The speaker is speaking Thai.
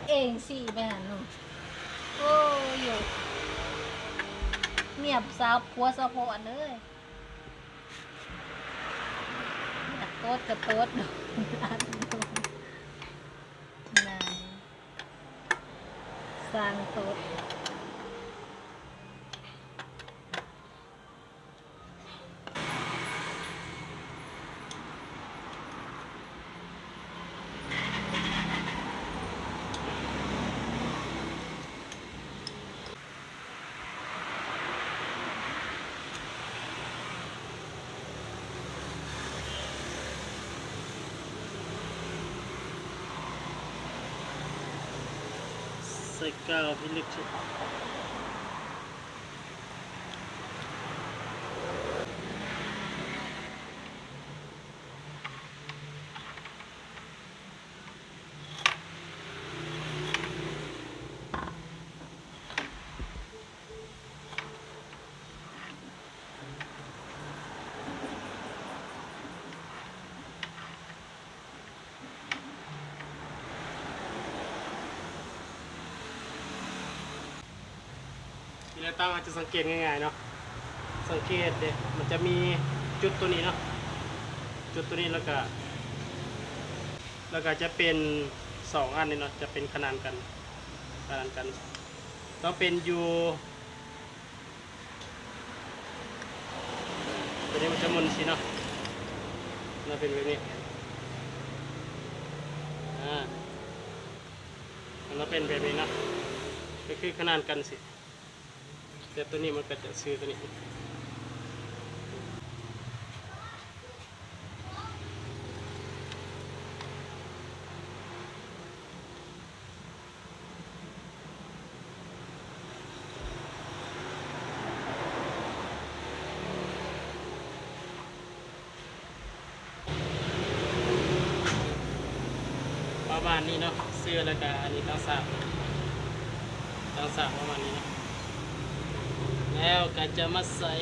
เองสิไปหาหนูโอ้ยเมียบสาวผัวสะพอนเลยโต๊ดกับโต๊ดดูนายสร้างโต๊ดใส่กาวพิลึกชิทีแรกตั้งอาจจะสังเกตง่ายๆเนาะสังเกตเด็มันจะมีจุดตัวนี้เนาะจุดตัวนี้แล้วก็จะเป็น2อันนี้เนาะจะเป็นขนานกันต้องเป็นอยู่ตัวนี้มันจะหมุนสิเนาะมันเป็นแบบนี้มันเป็นแบบนี้นะก็คือขนานกันสิแต่ตัวนี้มันก็จะซื้อตัวนี้ประมาณนี้เนาะเสื้อแล้วก็อันนี้ตั้งสามประมาณนี้เนาะแล้วก็จะมาใส่